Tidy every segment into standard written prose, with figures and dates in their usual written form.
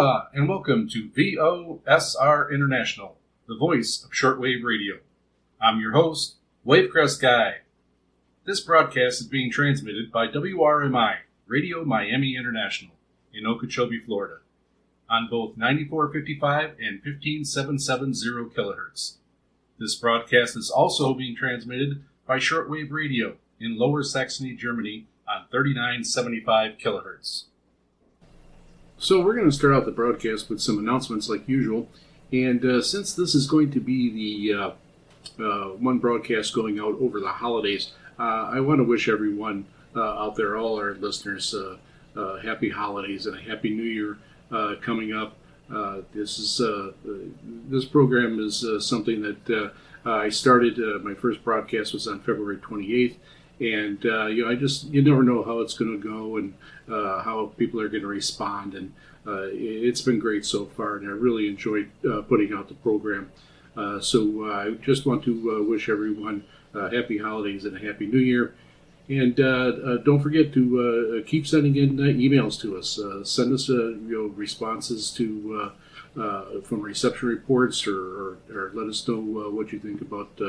Aloha, and welcome to VOSR International, the Voice of Shortwave Radio. I'm your host, Wavecrest Guy. This broadcast is being transmitted by WRMI, Radio Miami International, in Okeechobee, Florida, on both 9455 and 15770 kilohertz. This broadcast is also being transmitted by Shortwave Radio in Lower Saxony, Germany, on 3975 kilohertz. So we're going to start out the broadcast with some announcements like usual. And since this is going to be the one broadcast going out over the holidays, I want to wish everyone out there, all our listeners, happy holidays and a happy new year coming up. This program is something that I started. My first broadcast was on February 28th. And, you never know how it's going to go and how people are going to respond. And it's been great so far, and I really enjoyed putting out the program. So I just want to wish everyone happy holidays and a happy new year. And don't forget to keep sending in emails to us. Send us responses to from reception reports, or let us know what you think about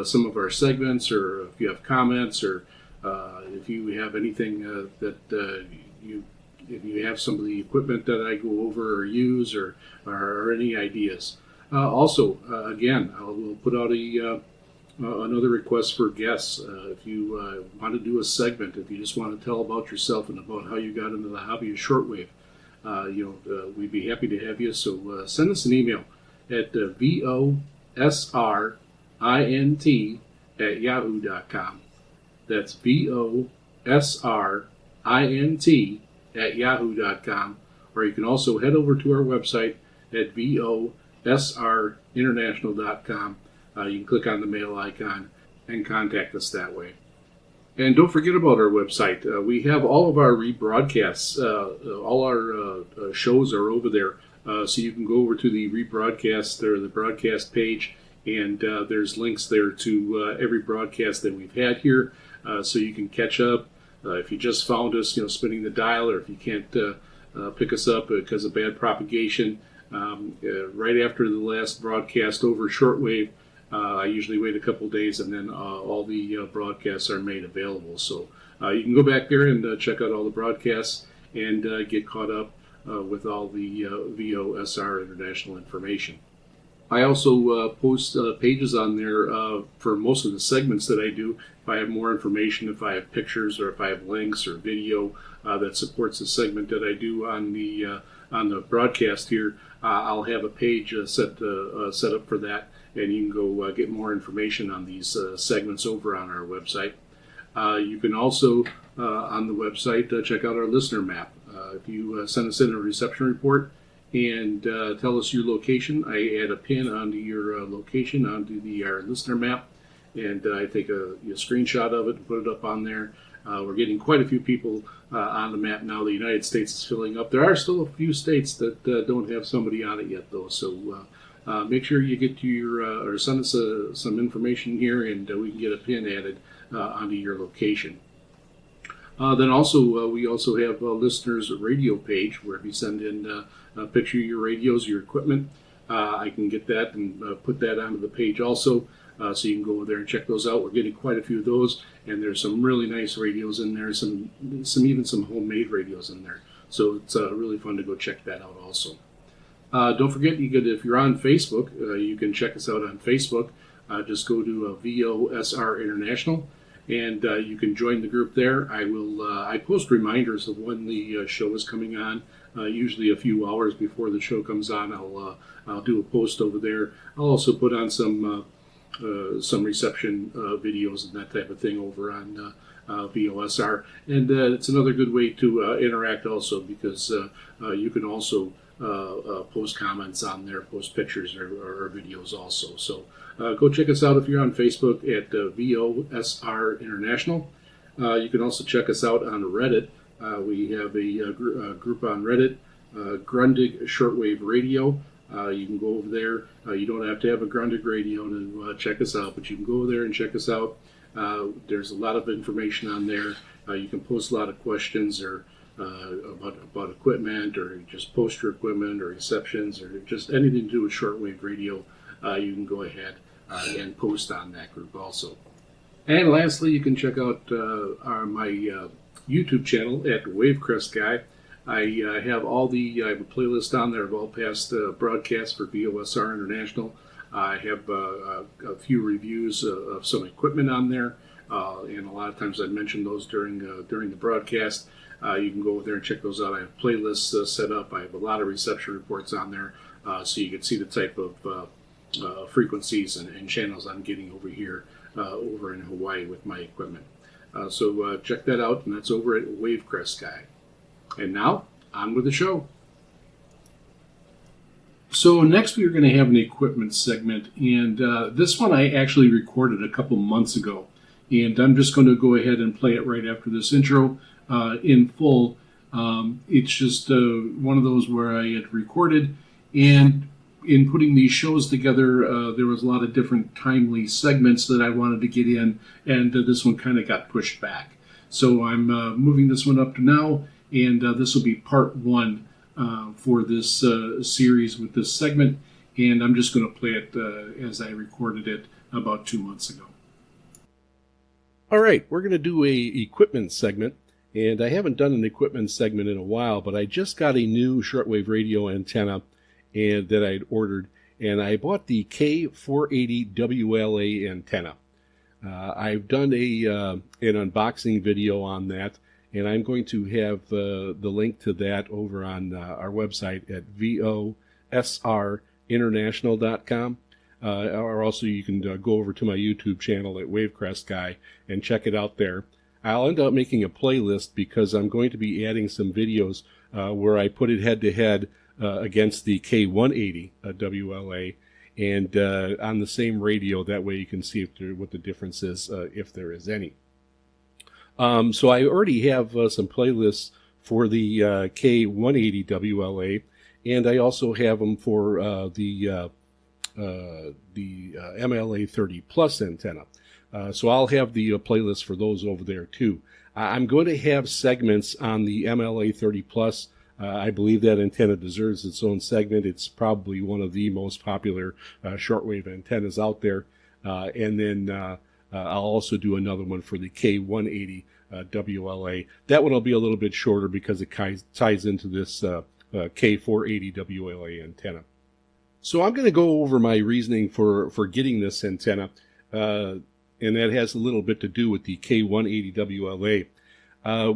some of our segments, or if you have comments, or if you have anything that if you have some of the equipment that I go over or use, or any ideas. Also, again, we'll put out another request for guests. If you want to do a segment, if you just want to tell about yourself and about how you got into the hobby of shortwave, we'd be happy to have you. So send us an email at VOSRINT@yahoo.com. That's VOSRINT@yahoo.com. Or you can also head over to our website at VOSRInternational.com. You can click on the mail icon and contact us that way. And don't forget about our website. We have all of our rebroadcasts. All our shows are over there. So you can go over to the rebroadcast or the broadcast page, and there's links there to every broadcast that we've had here, so you can catch up. If you just found us, spinning the dial, or if you can't pick us up because of bad propagation, right after the last broadcast over shortwave, I usually wait a couple days, and then all the broadcasts are made available. So you can go back there and check out all the broadcasts and get caught up with all the VOSR International information. I also post pages on there for most of the segments that I do. If I have more information, if I have pictures, or if I have links or video that supports the segment that I do on the broadcast here, I'll have a page set up for that, and you can go get more information on these segments over on our website. You can also, on the website, check out our listener map. If you send us in a reception report and tell us your location, I add a pin onto your location onto our listener map, and I take a screenshot of it and put it up on there. We're getting quite a few people on the map now. The United States is filling up. There are still a few states that don't have somebody on it yet, though. So make sure you get to your or send us some information here, and we can get a pin added onto your location. Then also, we also have a listeners radio page where if you send in a picture of your radios, your equipment, I can get that and put that onto the page also. So you can go over there and check those out. We're getting quite a few of those, and there's some really nice radios in there, even some homemade radios in there. So it's really fun to go check that out also. Don't forget, if you're on Facebook, you can check us out on Facebook. Just go to VOSR International, and you can join the group there. I post reminders of when the show is coming on. Usually a few hours before the show comes on, I'll do a post over there. I'll also put on some reception videos and that type of thing over on VOSR. And it's another good way to interact also, because you can also post comments on there, post pictures or videos also. So go check us out if you're on Facebook at VOSR International. You can also check us out on Reddit. We have a group on Reddit, Grundig Shortwave Radio. You can go over there. You don't have to have a Grundig radio to check us out, but you can go there and check us out. There's a lot of information on there. You can post a lot of questions or about equipment, or just poster equipment, or receptions, or just anything to do with shortwave radio, you can go ahead and post on that group also. And lastly, you can check out my YouTube channel at Wavecrest Guy. I have I have a playlist on there of all past broadcasts for VOSR International. I have a few reviews of some equipment on there, and a lot of times I mention those during the broadcast. You can go over there and check those out. I have playlists set up. I have a lot of reception reports on there, so you can see the type of frequencies and channels I'm getting over here over in Hawaii with my equipment. So check that out, and that's over at Wavecrest Guy. And now, on with the show. So next we are going to have an equipment segment, and this one I actually recorded a couple months ago, and I'm just going to go ahead and play it right after this intro in full. It's just one of those where I had recorded, and in putting these shows together, there was a lot of different timely segments that I wanted to get in, and this one kind of got pushed back. So I'm moving this one up to now, and this will be part one for this series with this segment, and I'm just going to play it as I recorded it about 2 months ago. All right, we're going to do a equipment segment, and I haven't done an equipment segment in a while, but I just got a new shortwave radio antenna and that I'd ordered, and I bought the K480 WLA antenna. I've done an unboxing video on that, and I'm going to have the link to that over on our website at VOSRinternational.com. Or also you can go over to my YouTube channel at Wavecrest Guy and check it out there. I'll end up making a playlist because I'm going to be adding some videos where I put it head-to-head against the K180 WLA and on the same radio. That way you can see what the difference is, if there is any. So I already have some playlists for the K180 WLA, and I also have them for the MLA 30 Plus antenna. So I'll have the playlist for those over there too. I'm going to have segments on the MLA 30 Plus. I believe that antenna deserves its own segment. It's probably one of the most popular shortwave antennas out there. And then I'll also do another one for the K180 WLA. That one will be a little bit shorter because it ties into this K480 WLA antenna. So I'm going to go over my reasoning for getting this antenna, and that has a little bit to do with the K180 WLA.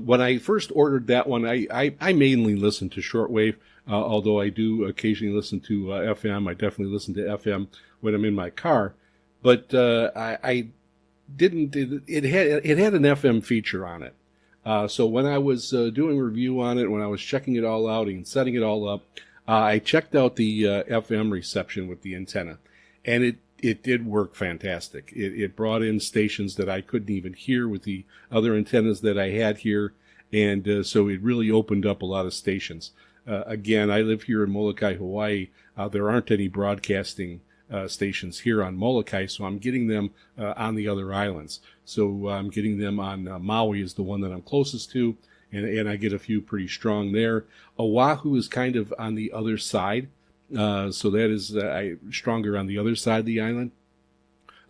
When I first ordered that one, I mainly listen to shortwave, although I do occasionally listen to FM. I definitely listen to FM when I'm in my car, but I didn't. It had an FM feature on it. So when I was doing a review on it, when I was checking it all out and setting it all up, I checked out the FM reception with the antenna, and it did work fantastic. It brought in stations that I couldn't even hear with the other antennas that I had here, and so it really opened up a lot of stations. Again, I live here in Molokai, Hawaii. There aren't any broadcasting stations here on Molokai, so I'm getting them on the other islands. So I'm getting them on Maui is the one that I'm closest to, and I get a few pretty strong there. Oahu is kind of on the other side. So that is stronger on the other side of the island.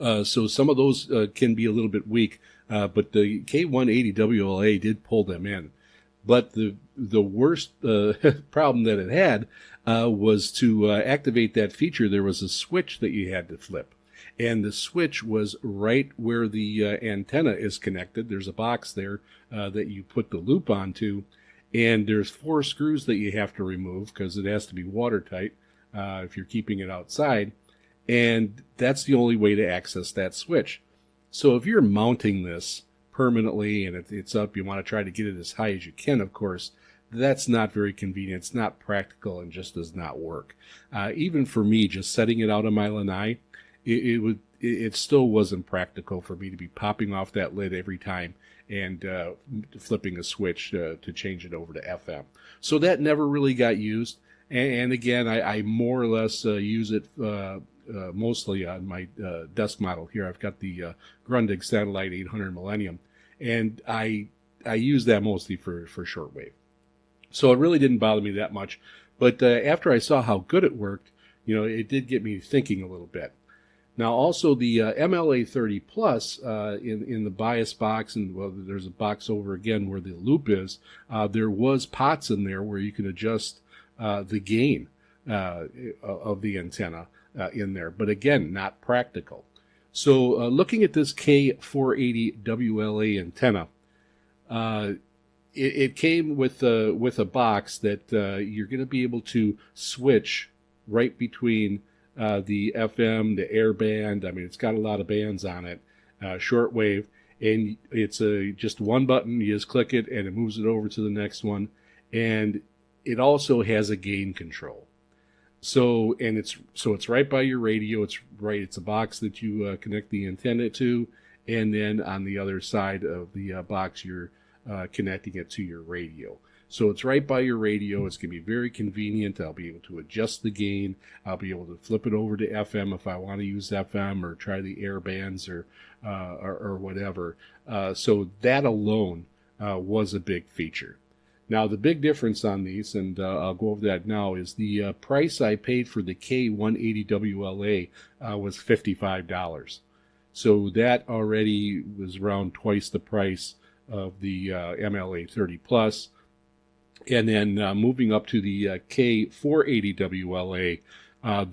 So some of those can be a little bit weak, but the K180 WLA did pull them in. But the worst problem that it had was to activate that feature. There was a switch that you had to flip, and the switch was right where the antenna is connected. There's a box there that you put the loop onto, and there's 4 screws that you have to remove because it has to be watertight. If you're keeping it outside, and that's the only way to access that switch. So if you're mounting this permanently and it's up, you want to try to get it as high as you can, of course, that's not very convenient. It's not practical and just does not work. Even for me, just setting it out on my lanai, it still wasn't practical for me to be popping off that lid every time and flipping a switch to change it over to FM. So that never really got used. And again, I more or less use it mostly on my desk model here. I've got the Grundig Satellite 800 Millennium, and I use that mostly for shortwave. So it really didn't bother me that much. But after I saw how good it worked, it did get me thinking a little bit. Now, also the MLA 30 Plus in the bias box, and there's a box over again where the loop is. There was pots in there where you can adjust the gain of the antenna in there, but again, not practical. So, looking at this K480 WLA antenna, it came with a box that you're going to be able to switch right between the FM, the air band. I mean, it's got a lot of bands on it, shortwave, and it's just one button. You just click it, and it moves it over to the next one. And it also has a gain control. So it's right by your radio. It's a box that you connect the antenna to, and then on the other side of the box, you're connecting it to your radio. So it's right by your radio. It's going to be very convenient. I'll be able to adjust the gain. I'll be able to flip it over to FM if I want to use FM, or try the air bands or whatever. So that alone was a big feature. Now, the big difference on these, and I'll go over that now, is the price I paid for the K180 WLA was $55. So that already was around twice the price of the MLA 30 Plus. And then moving up to the K480 WLA,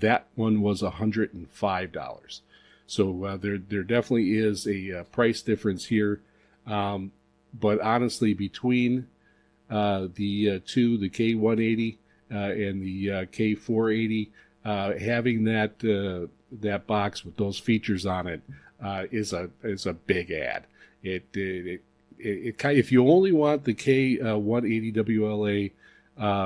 that one was $105. So there definitely is a price difference here. But honestly, between the two, the K180 and the K480, having that box with those features on it is a big add. It if you only want the K180 WLA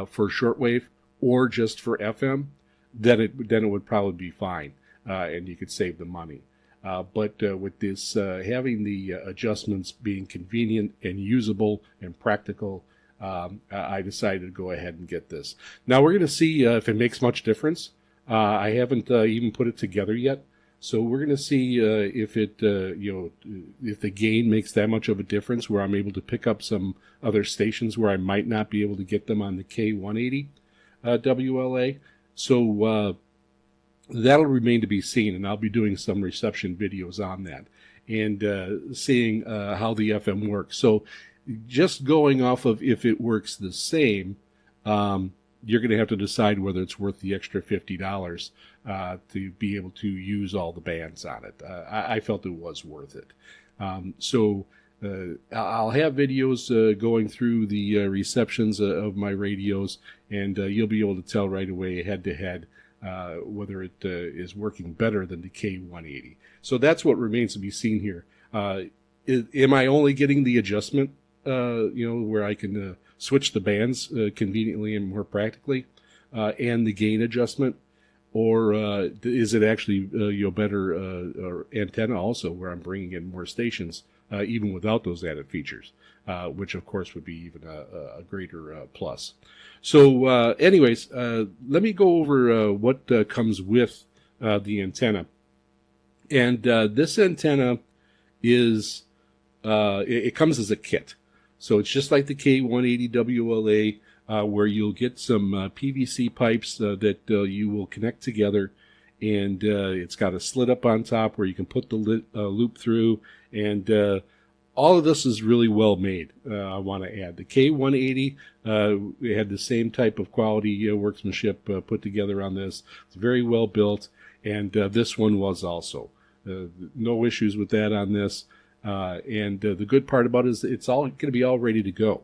for shortwave or just for FM, then it would probably be fine, and you could save the money. But with this having the adjustments being convenient and usable and practical, I decided to go ahead and get this. Now we're going to see if it makes much difference. I haven't even put it together yet. So we're going to see if if the gain makes that much of a difference, where I'm able to pick up some other stations where I might not be able to get them on the K180 WLA. So that'll remain to be seen, and I'll be doing some reception videos on that and seeing how the FM works. So just going off of if it works the same, you're going to have to decide whether it's worth the extra $50 to be able to use all the bands on it. I felt it was worth it. So I'll have videos going through the receptions of my radios, and you'll be able to tell right away head to head whether it is working better than the K180. So that's what remains to be seen here. Am I only getting the adjustment, where I can switch the bands conveniently and more practically, and the gain adjustment, or is it actually better antenna also, where I'm bringing in more stations even without those added features, which of course would be even a greater plus. So anyways, let me go over what comes with the antenna. And this antenna is it comes as a kit. So it's just like the K180 WLA, where you'll get some PVC pipes that you will connect together, and it's got a slit up on top where you can put the loop through, and all of this is really well made. I want to add the K180. We had the same type of quality workmanship put together on this. It's very well built, and this one was also. No issues with that on this. And the good part about it is it's all going to be all ready to go.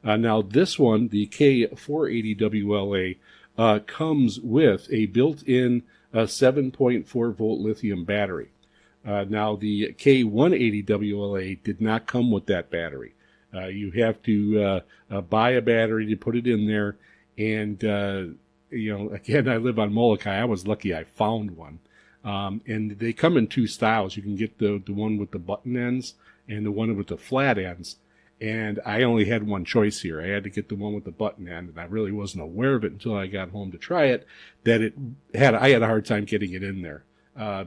Now this one, the K480 WLA, comes with a built-in 7.4 volt lithium battery. Now the K180 WLA did not come with that battery. You have to buy a battery to put it in there. And again, I live on Molokai. I was lucky I found one. And they come in two styles. You can get the one with the button ends and the one with the flat ends. And I only had one choice here. I had to get the one with the button end, and I really wasn't aware of it until I got home to try it, that I had a hard time getting it in there,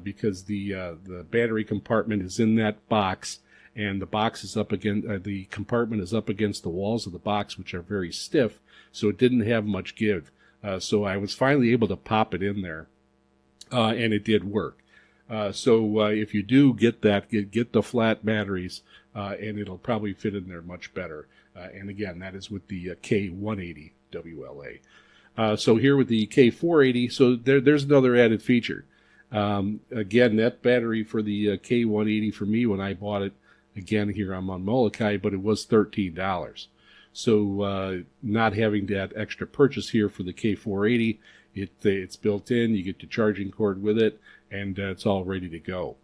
because the battery compartment is in that box, and the box is up against the compartment is up against the walls of the box, which are very stiff, so it didn't have much give. So I was finally able to pop it in there, and it did work. So if you do get that, get the flat batteries, and it'll probably fit in there much better. And again, that is with the K180 WLA. So here with the K480, so there's another added feature. Again, that battery for the K180 for me when I bought it, again here I'm on Molokai, but it was $13. So not having that extra purchase here for the K480, it's built in. You get the charging cord with it, and it's all ready to go.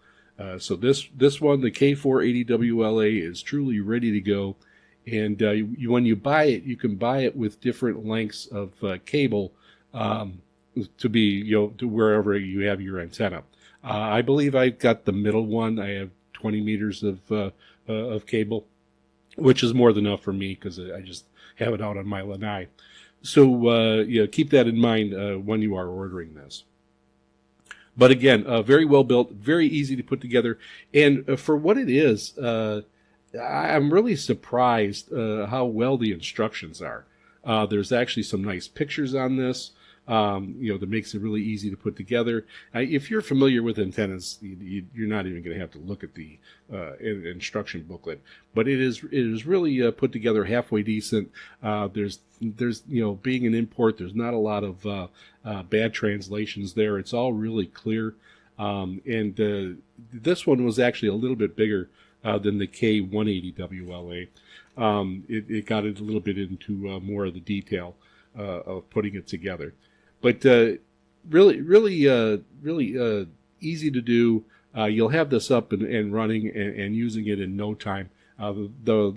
So this one, the K480 WLA, is truly ready to go. And when you buy it, you can buy it with different lengths of cable to be, to wherever you have your antenna. I believe I got the middle one. I have 20 meters of cable, which is more than enough for me because I just have it out on my lanai. So keep that in mind when you are ordering this. But again, very well built, very easy to put together, and for what it is, I'm really surprised how well the instructions are. There's actually some nice pictures on this. That makes it really easy to put together. If you're familiar with antennas, you're not even going to have to look at the instruction booklet. But it is really put together halfway decent. There's being an import, there's not a lot of bad translations there. It's all really clear. And this one was actually a little bit bigger than the K180 WLA. It got it a little bit into more of the detail of putting it together. But really easy to do. You'll have this up and running and using it in no time. The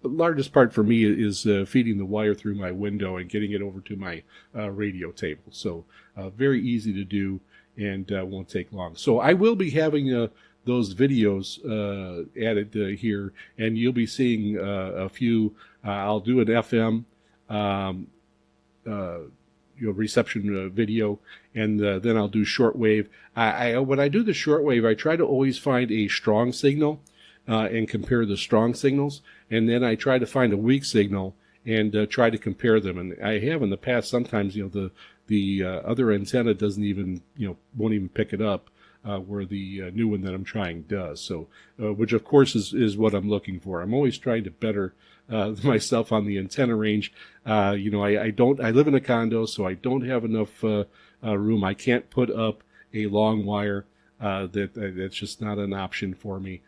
largest part for me is feeding the wire through my window and getting it over to my radio table. So very easy to do and won't take long. So I will be having those videos added here, and you'll be seeing a few. I'll do an FM reception video, and then I'll do shortwave. When I do the shortwave, I try to always find a strong signal and compare the strong signals, and then I try to find a weak signal and try to compare them. And I have in the past. Sometimes the other antenna doesn't even won't even pick it up, where the new one that I'm trying does. So, which of course is what I'm looking for. I'm always trying to better myself on the antenna range. I live in a condo, so I don't have enough room. I can't put up a long wire. That's just not an option for me.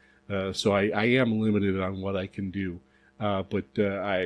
So I am limited on what I can do. But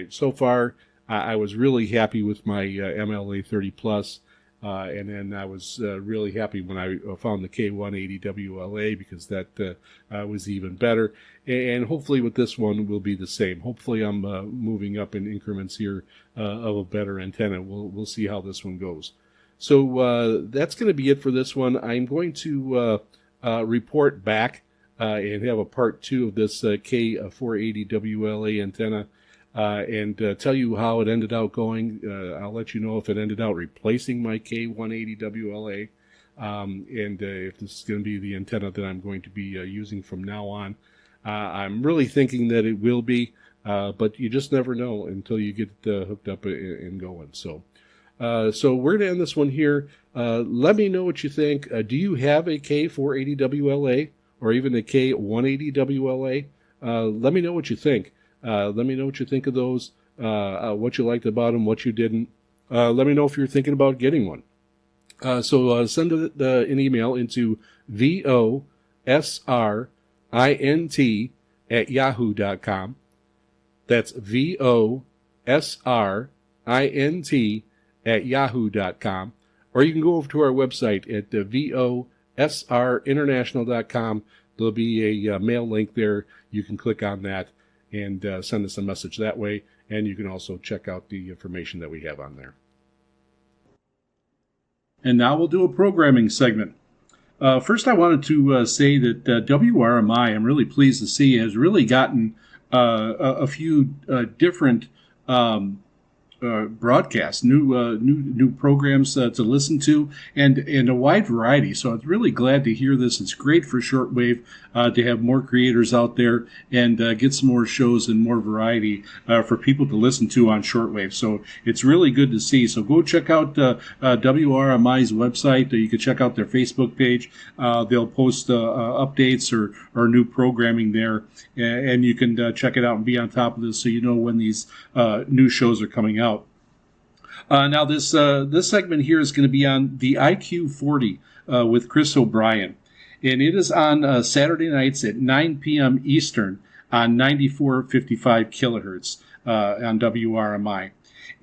so far I was really happy with my MLA 30 Plus. And then I was really happy when I found the K180 WLA, because that was even better. And hopefully with this one will be the same. Hopefully I'm moving up in increments here of a better antenna. We'll see how this one goes. So that's going to be it for this one. I'm going to report back and have a part 2 of this K480 WLA antenna. And tell you how it ended out going. I'll let you know if it ended out replacing my K180 WLA, and if this is going to be the antenna that I'm going to be using from now on. I'm really thinking that it will be, but you just never know until you get hooked up and going. So we're going to end this one here. Let me know what you think. Do you have a K480 WLA or even a K180 WLA? Let me know what you think. Let me know what you think of those, what you liked about them, what you didn't. Let me know if you're thinking about getting one. So send an email into VOSRINT@yahoo.com. That's VOSRINT@yahoo.com. Or you can go over to our website at VOSRInternational.com. There'll be a mail link there. You can click on that and send us a message that way. And you can also check out the information that we have on there. And now we'll do a programming segment. First, I wanted to say that WRMI, I'm really pleased to see, has really gotten a few different broadcasts, new programs to listen to, and a wide variety. So I'm really glad to hear this. It's great for shortwave to have more creators out there and get some more shows and more variety for people to listen to on shortwave. So it's really good to see. So go check out WRMI's website. You can check out their Facebook page. They'll post updates or new programming there, and you can check it out and be on top of this so you know when these new shows are coming out. Now this segment here is going to be on the IQ40 with Chris O'Brien, and it is on Saturday nights at 9 p.m. Eastern on 94.55 kilohertz on WRMI.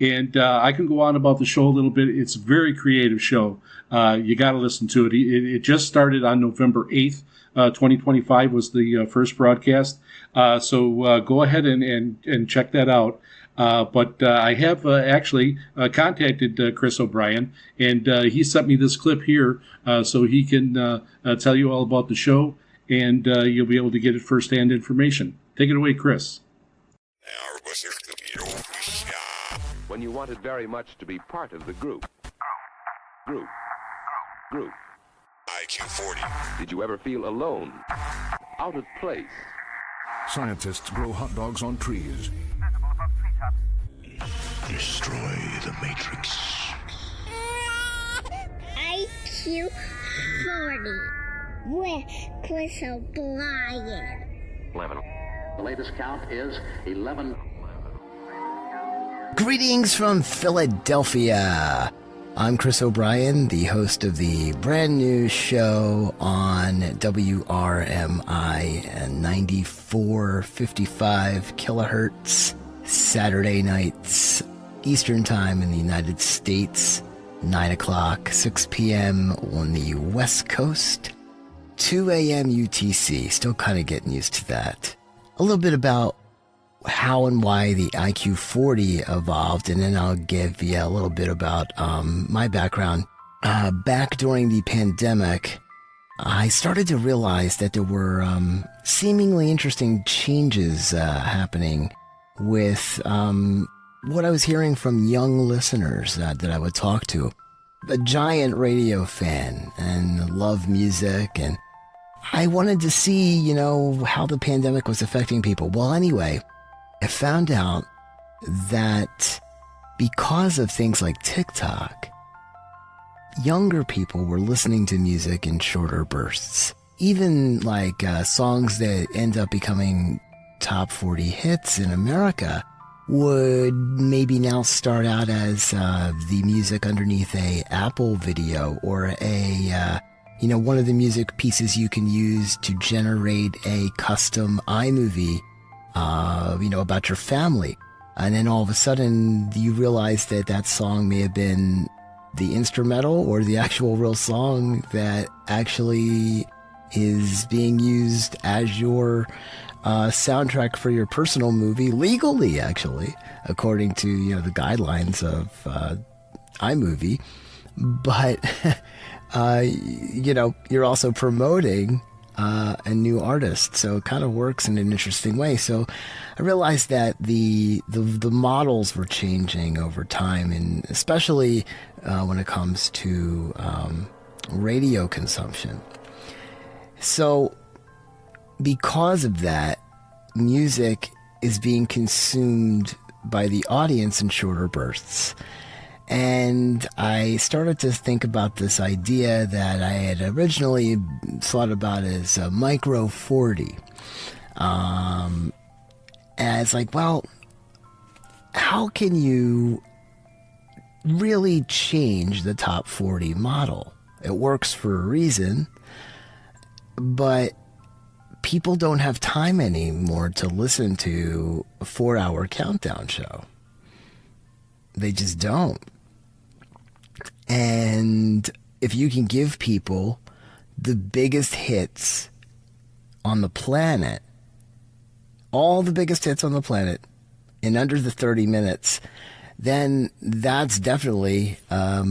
And I can go on about the show a little bit. It's a very creative show. You got to listen to it. It just started on November 8th. 2025 was the first broadcast. So go ahead and check that out. But I have actually contacted Chris O'Brien, and he sent me this clip here so he can tell you all about the show, and you'll be able to get it firsthand information. Take it away, Chris. When you wanted very much to be part of the group. IQ40. Did you ever feel alone? Out of place? Scientists grow hot dogs on trees. Destroy the Matrix. IQ40 with Chris O'Brien. 11. The latest count is 11. Greetings from Philadelphia. I'm Chris O'Brien, the host of the brand new show on WRMI and 94.55 kilohertz, Saturday nights, Eastern Time in the United States, 9 o'clock, 6 p.m. on the West Coast, 2 a.m. UTC. Still kind of getting used to that. A little bit about how and why the IQ40 evolved, and then I'll give you a little bit about my background. Back during the pandemic, I started to realize that there were seemingly interesting changes happening with what I was hearing from young listeners that I would talk to. A giant radio fan and love music, and I wanted to see, how the pandemic was affecting people. Well, anyway, I found out that because of things like TikTok, younger people were listening to music in shorter bursts. Even like songs that end up becoming top 40 hits in America would maybe now start out as the music underneath a Apple video or a one of the music pieces you can use to generate a custom iMovie about your family. And then all of a sudden you realize that song may have been the instrumental or the actual real song that actually is being used as your soundtrack for your personal movie, legally, actually, according to, the guidelines of iMovie. But, you're also promoting a new artist, so it kind of works in an interesting way. So I realized that the models were changing over time, and especially when it comes to radio consumption. So because of that, music is being consumed by the audience in shorter bursts. And I started to think about this idea that I had originally thought about as a micro 40. And it's like, well, how can you really change the top 40 model? It works for a reason, but people don't have time anymore to listen to a 4-hour countdown show. They just don't. And if you can give people the biggest hits on the planet, all the biggest hits on the planet in under the 30 minutes, then that's definitely a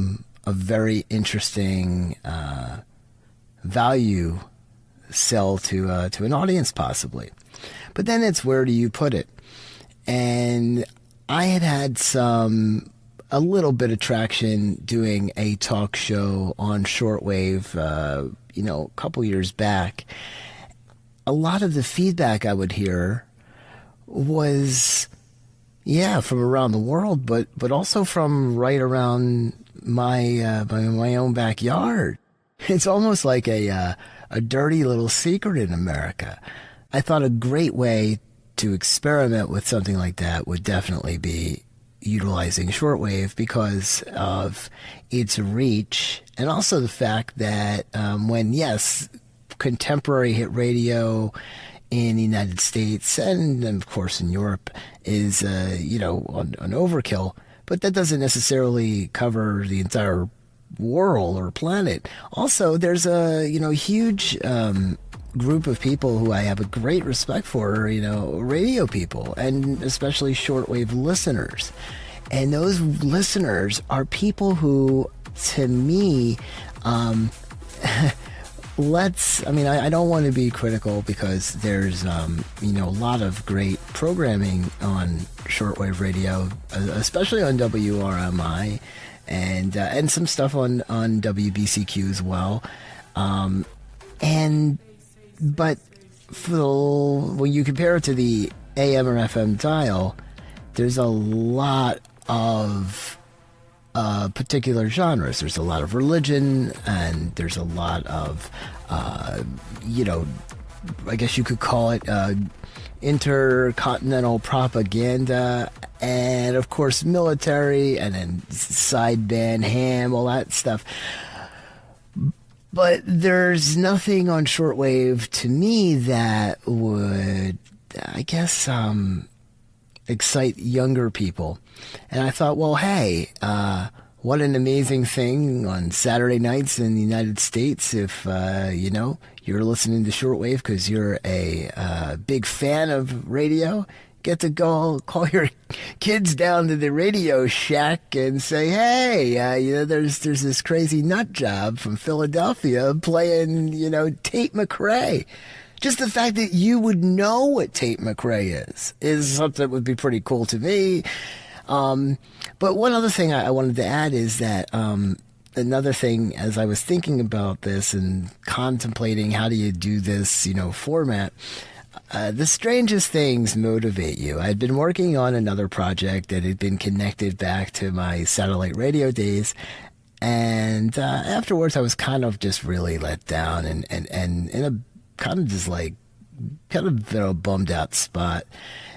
very interesting value sell to an audience, possibly. But then it's, where do you put it? And I had a little bit of traction doing a talk show on shortwave, a couple years back. A lot of the feedback I would hear was, from around the world, but also from right around my own backyard. It's almost like a dirty little secret in America. I thought a great way to experiment with something like that would definitely be utilizing shortwave because of its reach, and also the fact that when contemporary hit radio in the United States and of course in Europe is an overkill, but that doesn't necessarily cover the entire world or planet. Also, there's a huge group of people who I have a great respect for, radio people, and especially shortwave listeners. And those listeners are people who, to me, I don't want to be critical because there's, a lot of great programming on shortwave radio, especially on WRMI, and some stuff on WBCQ as well. But when you compare it to the AM or FM dial, there's a lot of particular genres. There's a lot of religion, and there's a lot of, I guess you could call it intercontinental propaganda, and of course military, and then sideband, ham, all that stuff. But there's nothing on shortwave to me that would, I guess, excite younger people. And I thought, well, hey, what an amazing thing on Saturday nights in the United States if, you're listening to shortwave because you're a big fan of radio. Get to go call your kids down to the Radio Shack and say, hey, there's this crazy nut job from Philadelphia playing, Tate McRae. Just the fact that you would know what Tate McRae is something that would be pretty cool to me. But one other thing I wanted to add is that another thing, as I was thinking about this and contemplating how do you do this, format, the strangest things motivate you. I'd been working on another project that had been connected back to my satellite radio days, and afterwards I was kind of just really let down and in a kind of just like in a bummed out spot.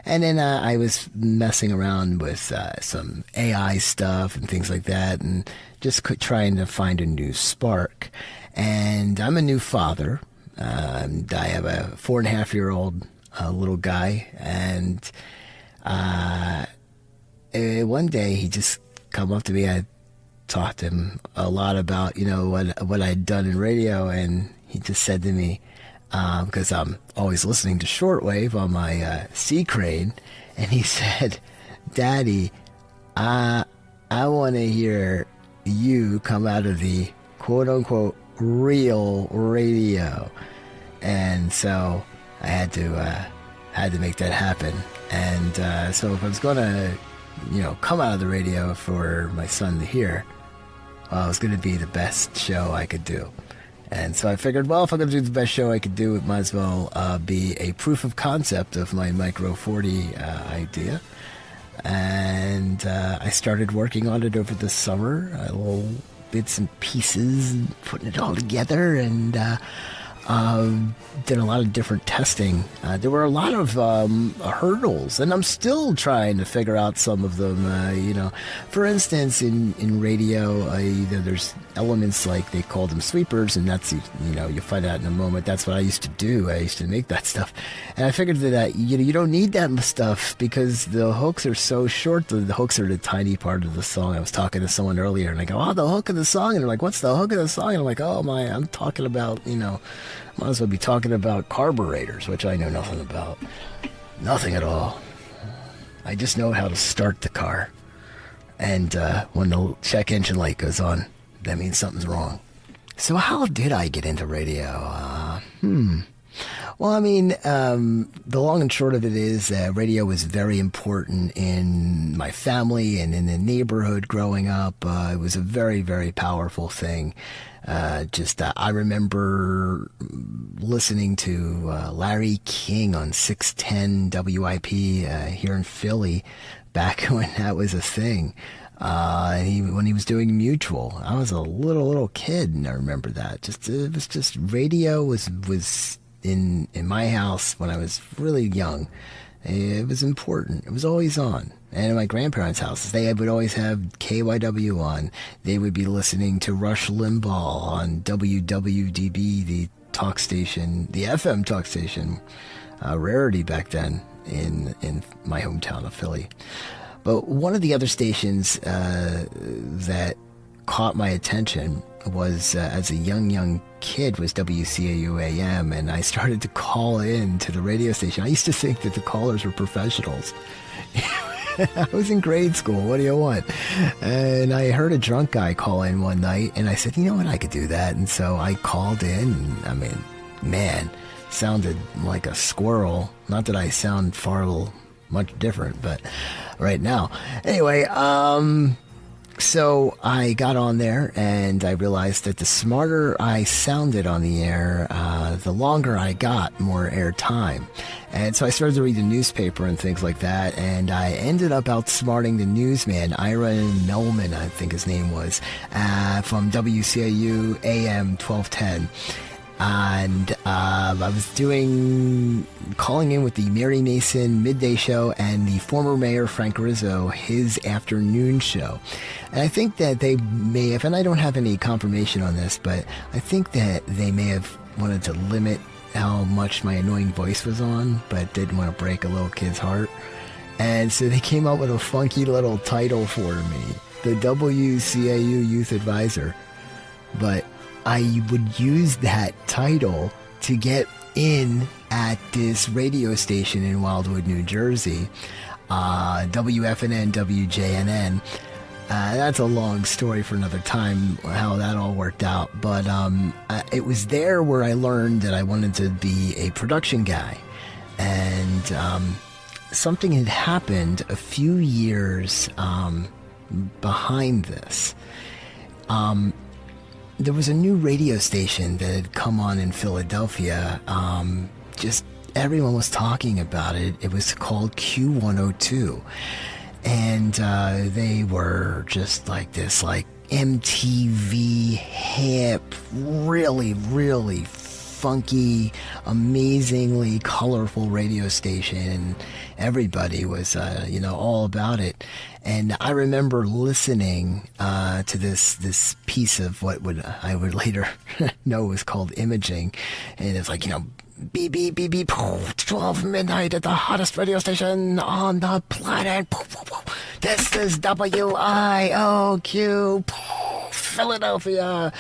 And then I was messing around with some AI stuff and things like that, and just trying to find a new spark. And I'm a new father. I have a 4.5-year-old little guy, and one day he just come up to me. I talked to him a lot about what I'd done in radio, and he just said to me, because I'm always listening to shortwave on my C crane, and he said, "Daddy, I want to hear you come out of the quote unquote real radio." And so I had to make that happen. And so if I was going to, come out of the radio for my son to hear, well, it was going to be the best show I could do. And so I figured, well, if I'm going to do the best show I could do, it might as well be a proof of concept of my Micro 40 idea. And I started working on it over the summer, little bits and pieces, and putting it all together, and did a lot of different testing. There were a lot of hurdles, and I'm still trying to figure out some of them. For instance, in radio, there's elements like they call them sweepers, and that's, you'll find out in a moment. That's what I used to do. I used to make that stuff, and I figured that you don't need that stuff because the hooks are so short. The hooks are the tiny part of the song. I was talking to someone earlier, and I go, "Oh, the hook of the song," and they're like, "What's the hook of the song?" And I'm like, "Oh my, I'm talking about might as well be talking about carburetors," which I know nothing about. Nothing at all. I just know how to start the car. And when the check engine light goes on, that means something's wrong. So how did I get into radio? Well, I mean, the long and short of it is radio was very important in my family and in the neighborhood growing up. It was a very, very powerful thing. I remember listening to Larry King on 610 WIP here in Philly back when that was a thing. When he was doing Mutual, I was a little kid, and I remember that. It was just radio was in my house when I was really young. It was important. It was always on. And in my grandparents' houses, they would always have KYW on. They would be listening to Rush Limbaugh on WWDB, the talk station, the FM talk station, rarity back then in my hometown of Philly. But one of the other stations that caught my attention was, as a young kid, was WCAU AM, and I started to call in to the radio station. I used to think that the callers were professionals. I was in grade school. What do you want? And I heard a drunk guy call in one night, and I said, you know what, I could do that. And so I called in, and I mean, man, sounded like a squirrel. Not that I sound much different, but right now. Anyway, so I got on there, and I realized that the smarter I sounded on the air, the longer I got, more air time. And so I started to read the newspaper and things like that, and I ended up outsmarting the newsman, Ira Melman, I think his name was, from WCAU AM 1210. And I was calling in with the Mary Mason midday show and the former mayor, Frank Rizzo, his afternoon show. And I think that they may have, and I don't have any confirmation on this, but I think that they may have wanted to limit how much my annoying voice was on, but didn't want to break a little kid's heart. And so they came up with a funky little title for me, the WCAU Youth Advisor. But I would use that title to get in at this radio station in Wildwood, New Jersey, WFNN, WJNN. That's a long story for another time, how that all worked out. But it was there where I learned that I wanted to be a production guy. And something had happened a few years behind this. There was a new radio station that had come on in Philadelphia. Just everyone was talking about it. It was called Q102. And they were just like this, like MTV hip, really, really funky, amazingly colorful radio station. Everybody was, all about it. And I remember listening to this piece of what I would later know was called imaging. And it's like, beep, beep, beep, beep, 12 midnight at the hottest radio station on the planet. This is WIOQ, Philadelphia.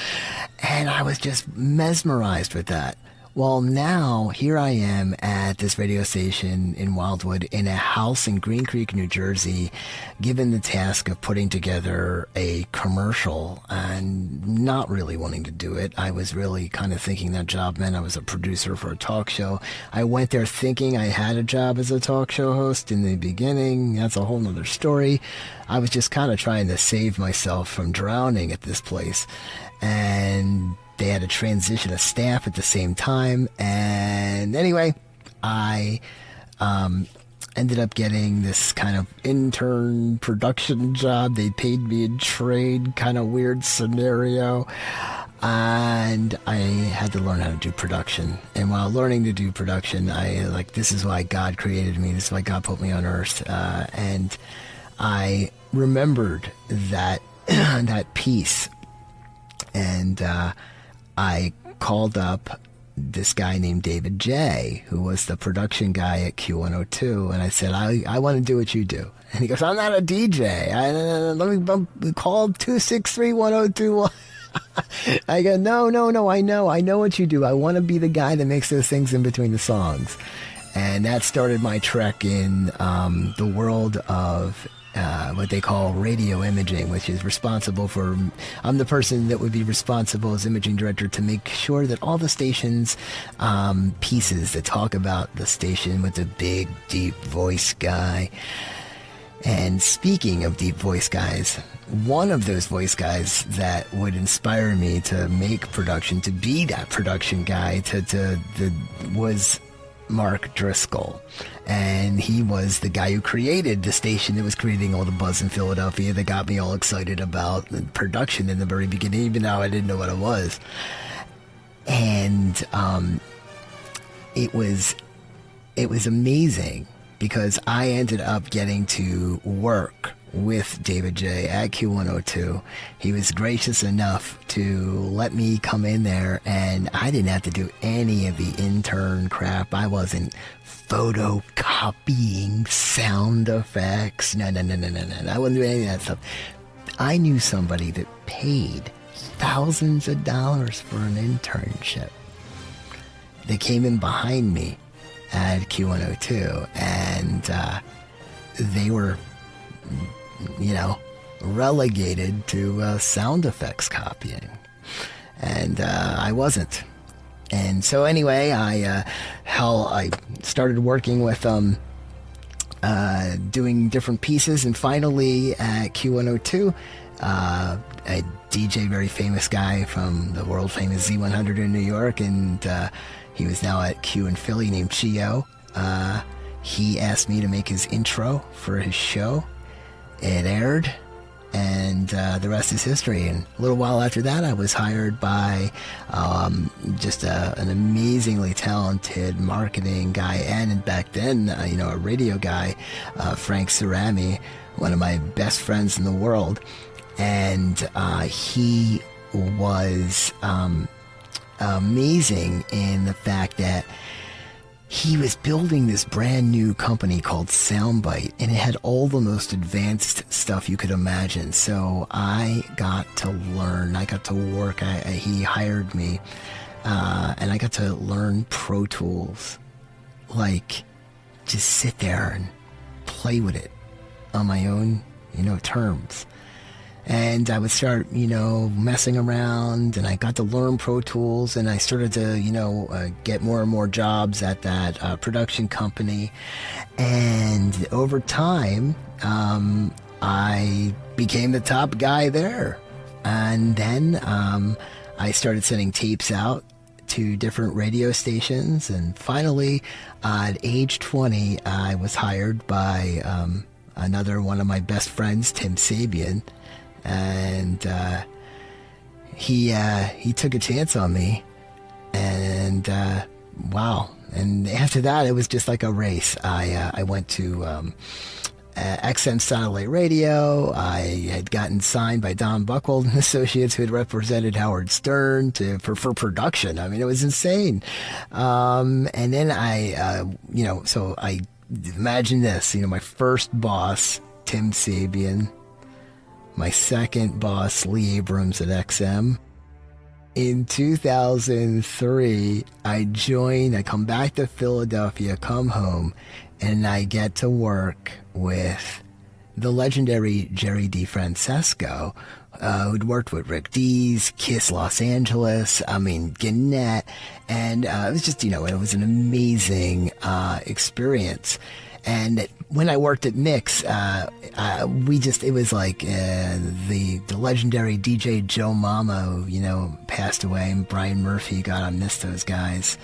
And I was just mesmerized with that. Well, now here I am at this radio station in Wildwood in a house in Green Creek, New Jersey, given the task of putting together a commercial and not really wanting to do it. I was really kind of thinking that job meant I was a producer for a talk show. I went there thinking I had a job as a talk show host in the beginning. That's a whole nother story. I was just kind of trying to save myself from drowning at this place. And they had to transition a staff at the same time. And anyway, I ended up getting this kind of intern production job. They paid me in trade, kind of weird scenario. And I had to learn how to do production. And while learning to do production, this is why God created me. This is why God put me on earth. And I remembered that that piece. And I called up this guy named David J., who was the production guy at Q102, and I said, I want to do what you do. And he goes, I'm not a DJ. Let me call 263-1021. I go, no, I know what you do. I want to be the guy that makes those things in between the songs. And that started my trek in the world of what they call radio imaging, which is responsible for, I'm the person that would be responsible as imaging director to make sure that all the station's pieces that talk about the station with the big, deep voice guy. And speaking of deep voice guys, one of those voice guys that would inspire me to make production, to be that production guy, was Mark Driscoll. And he was the guy who created the station that was creating all the buzz in Philadelphia that got me all excited about the production in the very beginning, even though I didn't know what it was. And it was amazing because I ended up getting to work with David J at Q102. He was gracious enough to let me come in there, and I didn't have to do any of the intern crap. I wasn't photocopying sound effects. No. I wasn't doing any of that stuff. I knew somebody that paid thousands of dollars for an internship. They came in behind me at Q102, and they were, relegated to sound effects copying, and I wasn't. And so anyway, I started working with doing different pieces, and finally at Q102, a DJ, very famous guy from the world famous Z100 in New York, and he was now at Q in Philly, named Chio. He asked me to make his intro for his show. It aired, and the rest is history. And a little while after that, I was hired by just an amazingly talented marketing guy, and back then, a radio guy, Frank Cerami, one of my best friends in the world. And he was amazing in the fact that he was building this brand new company called Soundbite, and it had all the most advanced stuff you could imagine. So I got to learn, I got to work, he hired me, and I got to learn Pro Tools, like just sit there and play with it on my own, terms. And I would start, messing around, and I got to learn Pro Tools, and I started to, get more and more jobs at that production company. And over time, I became the top guy there. And then I started sending tapes out to different radio stations. And finally, at age 20, I was hired by another one of my best friends, Tim Sabian. And he took a chance on me, and wow. And after that, it was just like a race. I went to XM Satellite Radio. I had gotten signed by Don Buchwald and Associates, who had represented Howard Stern for production. I mean, it was insane. And then so I imagine this, my first boss, Tim Sabian. My second boss, Lee Abrams at XM. In 2003, I come back to Philadelphia, come home, and I get to work with the legendary Jerry DeFrancesco, who'd worked with Rick Dees, Kiss Los Angeles, Gannett, and it was just, it was an amazing experience. And when I worked at Mix, it was like the legendary DJ Joe Mama, who, passed away, and Brian Murphy. God, I miss those guys.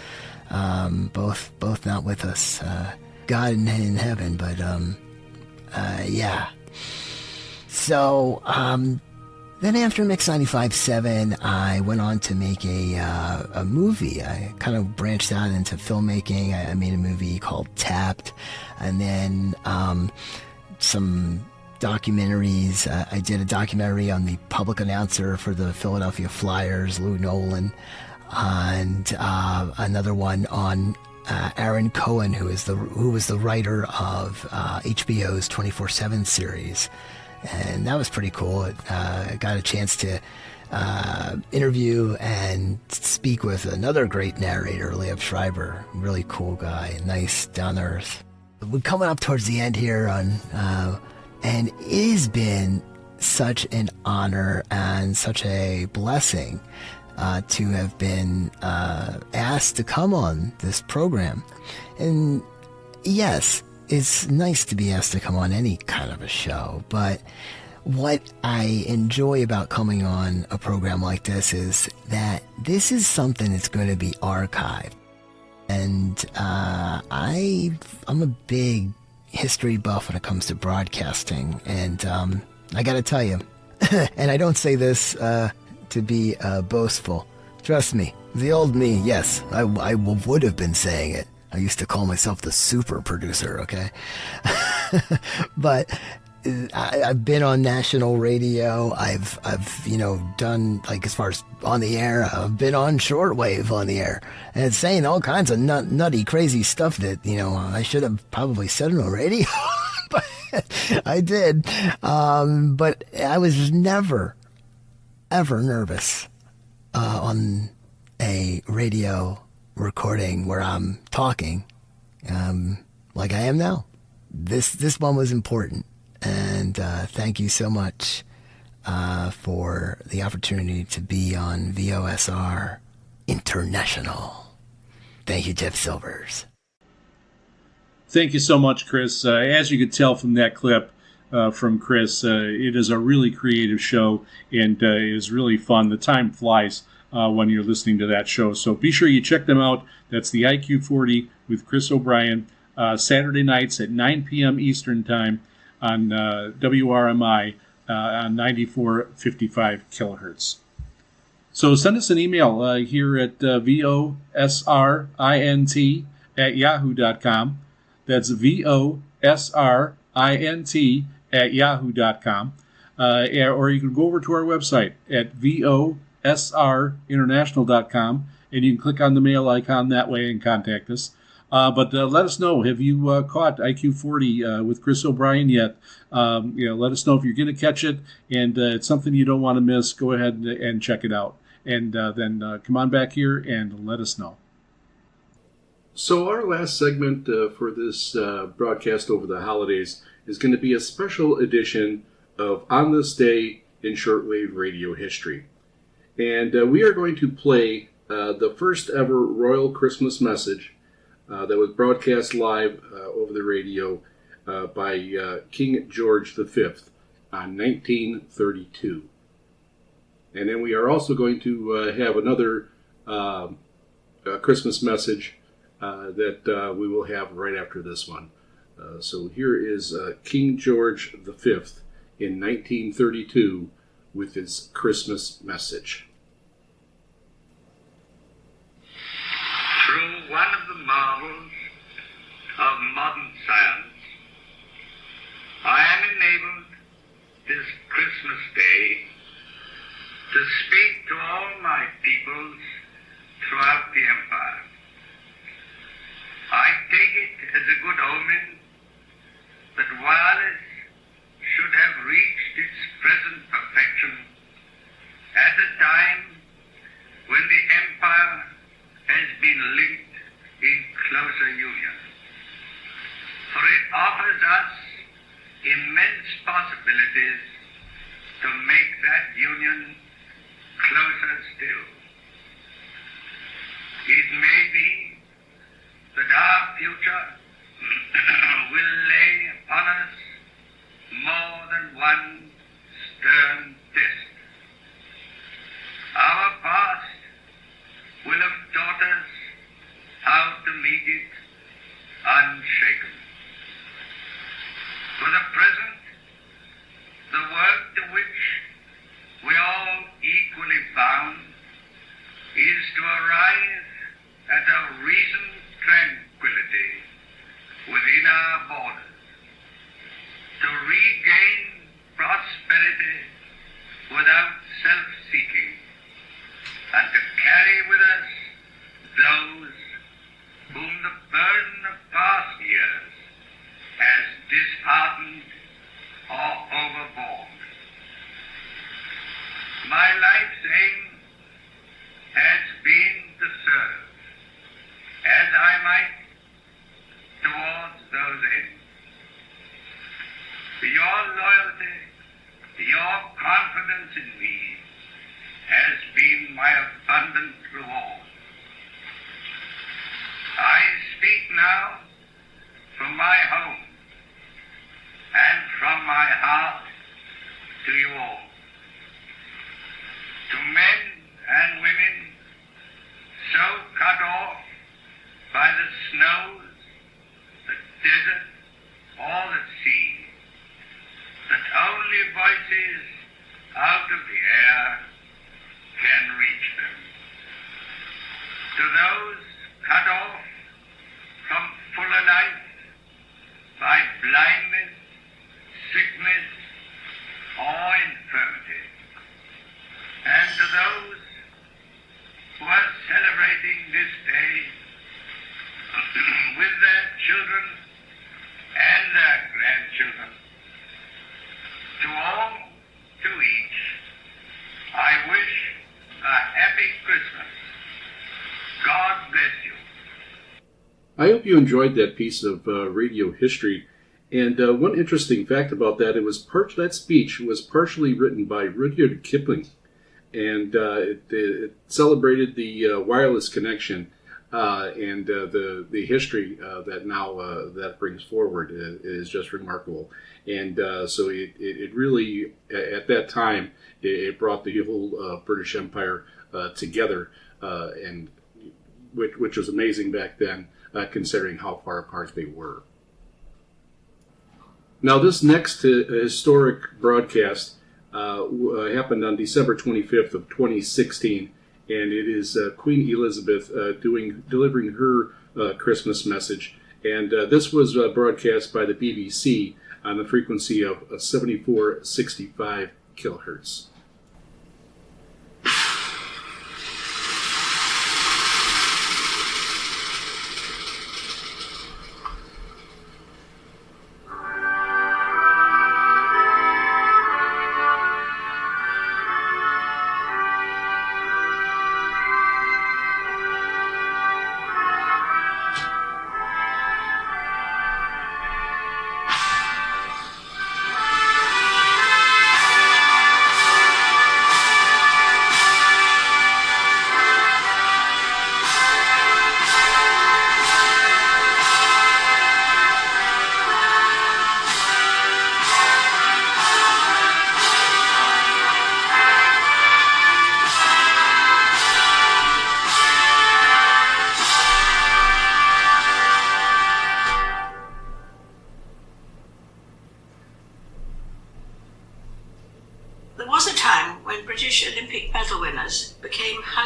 Both not with us. God in heaven, but yeah. So then after Mix 95.7, I went on to make a movie. I kind of branched out into filmmaking. I made a movie called Tapped, and then some documentaries. I did a documentary on the public announcer for the Philadelphia Flyers, Lou Nolan, and another one on Aaron Cohen, who was the writer of HBO's 24/7 series. And that was pretty cool. I got a chance to interview and speak with another great narrator, Liev Schreiber. Really cool guy, nice, down to earth. We're coming up towards the end here on And it has been such an honor and such a blessing to have been asked to come on this program. And yes, it's nice to be asked to come on any kind of a show, but what I enjoy about coming on a program like this is that this is something that's going to be archived. And I'm a big history buff when it comes to broadcasting. And I got to tell you, and I don't say this to be boastful. Trust me, the old me, yes, I would have been saying it. I used to call myself the super producer, okay? But I've been on national radio. I've done, like, as far as on the air, I've been on shortwave on the air, and it's saying all kinds of nutty, crazy stuff that, I should have probably said on the radio, but I did. But I was never, ever nervous on a radio recording where I'm talking like I am now. This one was important. And thank you so much for the opportunity to be on VOSR International. Thank you, Jeff Silvers. Thank you so much, Chris. As you could tell from that clip from Chris, it is a really creative show, and it is really fun. The time flies when you're listening to that show. So be sure you check them out. That's the IQ40 with Chris O'Brien, Saturday nights at 9 p.m. Eastern Time on WRMI on 9455 kilohertz. So send us an email here at VOSRINT@yahoo.com. That's VOSRINT@yahoo.com. Or you can go over to our website at VOSRinternational.com, and you can click on the mail icon that way and contact us. But let us know, have you caught IQ40 with Chris O'Brien yet? Let us know if you're going to catch it, and it's something you don't want to miss. Go ahead and check it out. And then come on back here and let us know. So our last segment for this broadcast over the holidays is going to be a special edition of On This Day in Shortwave Radio History. And we are going to play the first ever Royal Christmas Message that was broadcast live over the radio by King George V on 1932. And then we are also going to have another Christmas message that we will have right after this one. So here is King George V in 1932 with his Christmas message. Through one of the marvels of modern science, I am enabled this Christmas Day to speak to all my peoples throughout the empire. I take it as a good omen that wireless should have reached its present perfection at a time when the empire has been linked in closer union. For it offers us immense possibilities to make that union closer still. It may be that our future will lay upon us more than one stern test. Our past will have taught us how to meet it unshaken. For the present, the work to which we all equally bound is to arrive at a reasoned tranquility within our borders, to regain prosperity without self-seeking, and to carry with us those whom the burden of past years has disheartened or overborne. My life's aim has been to serve, as I might, towards those ends. Your your confidence in me has been my abundant reward. I speak now from my home and from my heart to you all. To men and women so cut off by the snows, the desert, or the sea, that only voices out of the air can reach them. To those cut off from fuller life by blindness, sickness, or infirmity, and to those who are celebrating this day with their children and their grandchildren, to all, to each, I wish a happy Christmas. God bless you. I hope you enjoyed that piece of radio history. And one interesting fact about that, that speech was partially written by Rudyard Kipling, and it celebrated the wireless connection and the history that brings forward is just remarkable. And so it really, at that time, it brought the whole British Empire together, and which was amazing back then, considering how far apart they were. Now, this next historic broadcast happened on December 25th of 2016, and it is Queen Elizabeth delivering her Christmas message. And this was broadcast by the BBC on the frequency of 7465 kilohertz.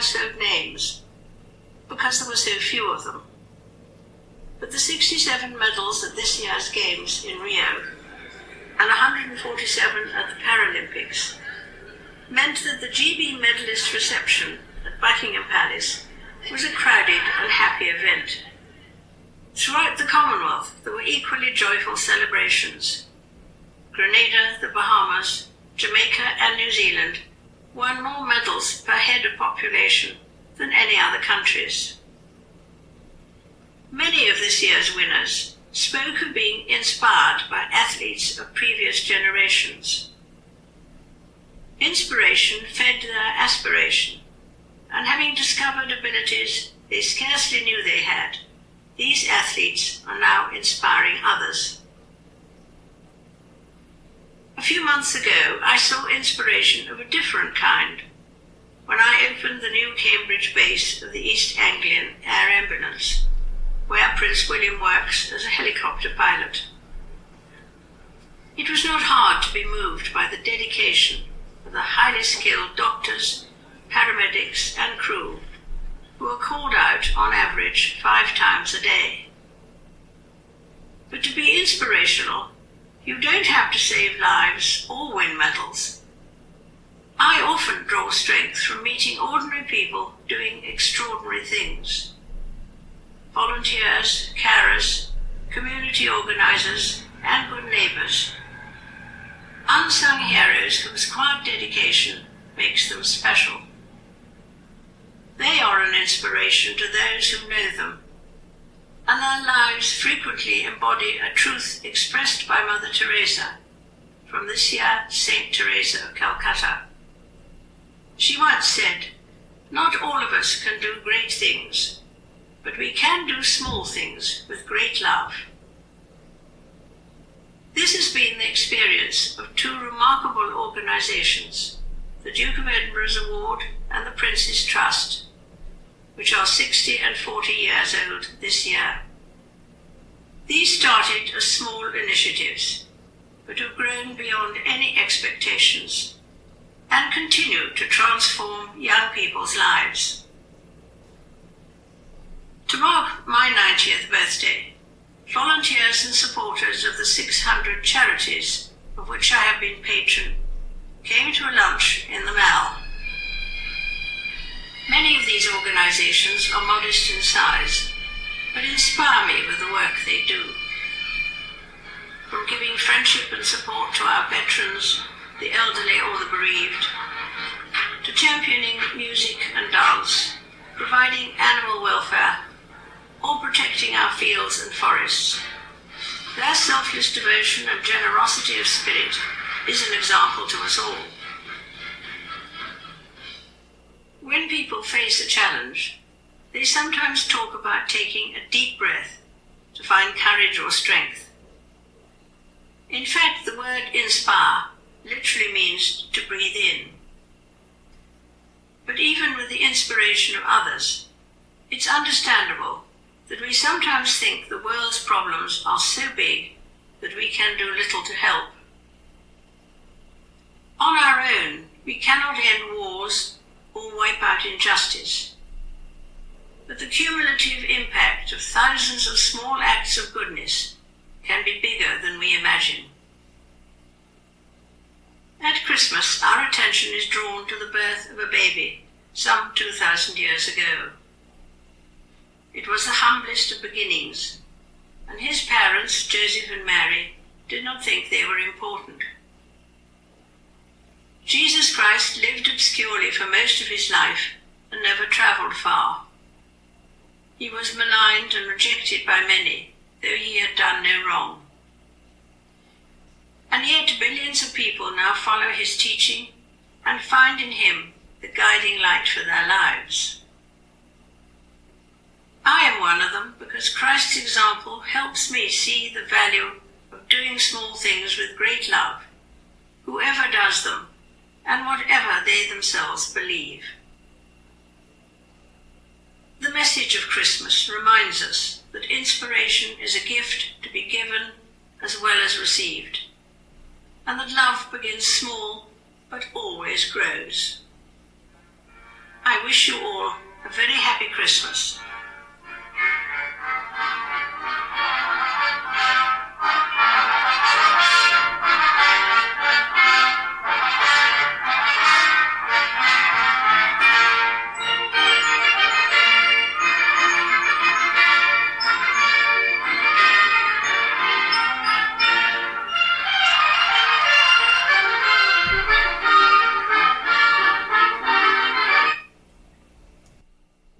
household names because there were so few of them. But the 67 medals at this year's Games in Rio and 147 at the Paralympics meant that the GB medalist reception at Buckingham Palace was a crowded and happy event. Throughout the Commonwealth, there were equally joyful celebrations. Grenada, the Bahamas, Jamaica and New Zealand won more medals per head of population than any other countries. Many of this year's winners spoke of being inspired by athletes of previous generations. Inspiration fed their aspiration, and having discovered abilities they scarcely knew they had, these athletes are now inspiring others. A few months ago, I saw inspiration of a different kind when I opened the new Cambridge base of the East Anglian Air Ambulance, where Prince William works as a helicopter pilot. It was not hard to be moved by the dedication of the highly skilled doctors, paramedics and crew who are called out on average 5 times a day. But to be inspirational, you don't have to save lives or win medals. I often draw strength from meeting ordinary people doing extraordinary things. Volunteers, carers, community organizers, and good neighbors. Unsung heroes whose quiet dedication makes them special. They are an inspiration to those who know them, and their lives frequently embody a truth expressed by Mother Teresa from this year Saint Teresa of Calcutta. She once said, "Not all of us can do great things, but we can do small things with great love." This has been the experience of two remarkable organizations, the Duke of Edinburgh's Award and the Prince's Trust, which are 60 and 40 years old this year. These started as small initiatives, but have grown beyond any expectations and continue to transform young people's lives. To mark my 90th birthday, volunteers and supporters of the 600 charities of which I have been patron came to a lunch in the Mall. Many of these organizations are modest in size, but inspire me with the work they do. From giving friendship and support to our veterans, the elderly or the bereaved, to championing music and dance, providing animal welfare, or protecting our fields and forests. Their selfless devotion and generosity of spirit is an example to us all. When people face a challenge, they sometimes talk about taking a deep breath to find courage or strength. In fact, the word inspire literally means to breathe in. But even with the inspiration of others, it's understandable that we sometimes think the world's problems are so big that we can do little to help. On our own, we cannot end wars or wipe out injustice. But the cumulative impact of thousands of small acts of goodness can be bigger than we imagine. At Christmas, our attention is drawn to the birth of a baby some 2,000 years ago. It was the humblest of beginnings, and his parents, Joseph and Mary, did not think they were important. Jesus Christ lived obscurely for most of his life and never travelled far. He was maligned and rejected by many, though he had done no wrong. And yet billions of people now follow his teaching and find in him the guiding light for their lives. I am one of them because Christ's example helps me see the value of doing small things with great love, whoever does them, and whatever they themselves believe. The message of Christmas reminds us that inspiration is a gift to be given as well as received, and that love begins small but always grows. I wish you all a very happy Christmas.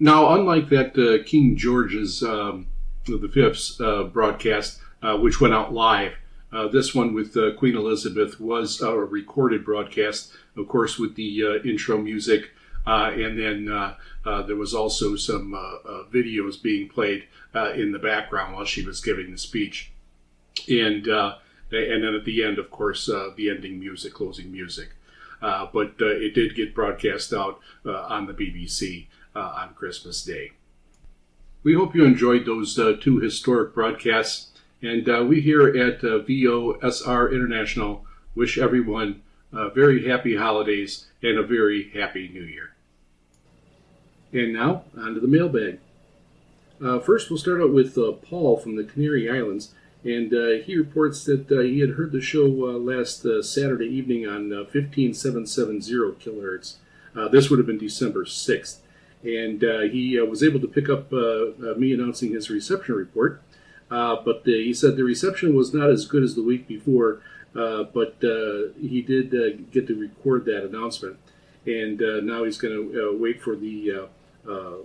Now, unlike that King George's V broadcast, which went out live, this one with Queen Elizabeth was a recorded broadcast, of course, with the intro music, and then there was also some videos being played in the background while she was giving the speech. And then at the end, of course, the ending music, closing music. But it did get broadcast out on the BBC on Christmas Day. We hope you enjoyed those two historic broadcasts, and we here at VOSR International wish everyone very happy holidays and a very happy New Year. And now, on to the mailbag. First, we'll start out with Paul from the Canary Islands, and he reports that he had heard the show last Saturday evening on 15770 kilohertz. This would have been December 6th. And he was able to pick up me announcing his reception report, but he said the reception was not as good as the week before, but he did get to record that announcement, and now he's going to wait for the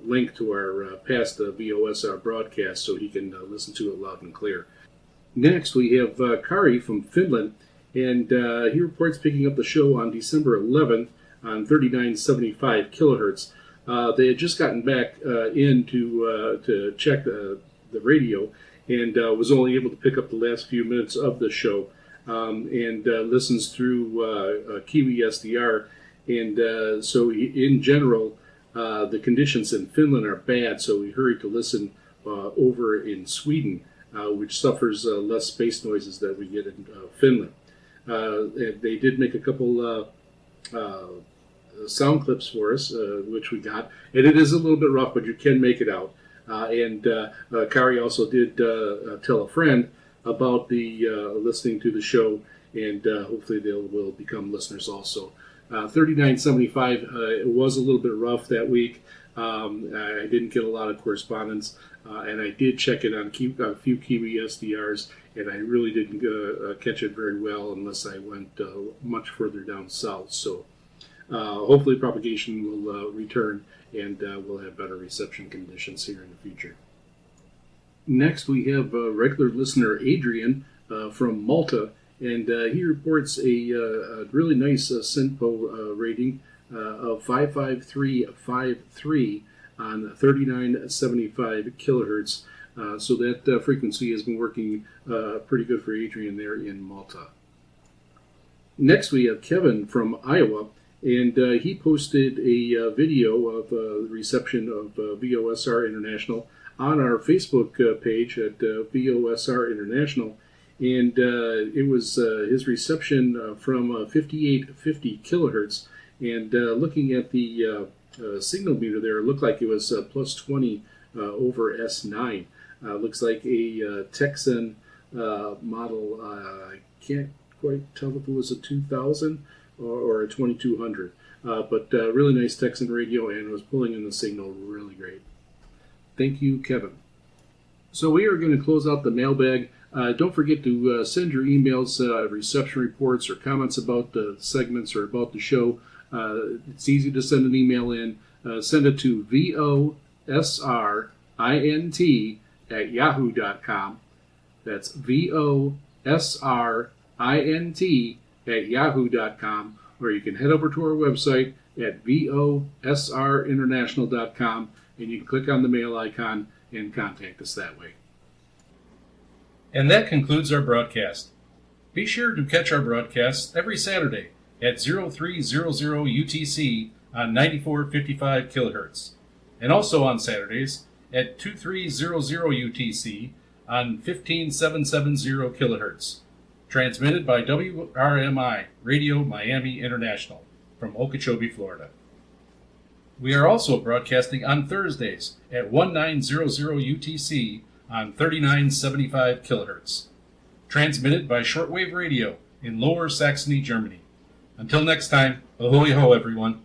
link to our past VOSR broadcast so he can listen to it loud and clear. Next, we have Kari from Finland, and he reports picking up the show on December 11th on 3975 kilohertz. They had just gotten back in to check the radio, and was only able to pick up the last few minutes of the show, and listens through Kiwi SDR. And so in general, the conditions in Finland are bad, so we hurried to listen over in Sweden, which suffers less space noises that we get in Finland. They did make a couple sound clips for us, which we got, and it is a little bit rough, but you can make it out. And Kari also did tell a friend about the listening to the show, and hopefully they will become listeners also. 3975 it was a little bit rough that week. I didn't get a lot of correspondence, and I did check it on a few Kiwi SDRs, and I really didn't catch it very well unless I went much further down south. So hopefully propagation will return, and we'll have better reception conditions here in the future. Next, we have regular listener Adrian from Malta, and he reports a really nice SINPO rating of 55353 on 3975 kilohertz. So that frequency has been working pretty good for Adrian there in Malta. Next, we have Kevin from Iowa, and he posted a video of the reception of VOSR International on our Facebook page at VOSR International. And it was his reception from 5850 kilohertz. And looking at the signal meter there, it looked like it was plus 20 over S9. Looks like a Texan model. I can't quite tell if it was a 2000 or a 2200. But really nice Texan radio, and was pulling in the signal really great. Thank you, Kevin. So we are going to close out the mailbag. Don't forget to send your emails, reception reports, or comments about the segments or about the show. It's easy to send an email in. Send it to VOSRINT@yahoo.com. That's VOSRINT@yahoo.com. Or you can head over to our website at VOSRInternational.com, and you can click on the mail icon and contact us that way. And that concludes our broadcast. Be sure to catch our broadcasts every Saturday at 0300 UTC on 9455 kilohertz, and also on Saturdays at 2300 UTC on 15770 kilohertz. Transmitted by WRMI Radio Miami International from Okeechobee, Florida. We are also broadcasting on Thursdays at 1900 UTC on 3975 kilohertz. Transmitted by Shortwave Radio in Lower Saxony, Germany. Until next time, ahoy ho everyone.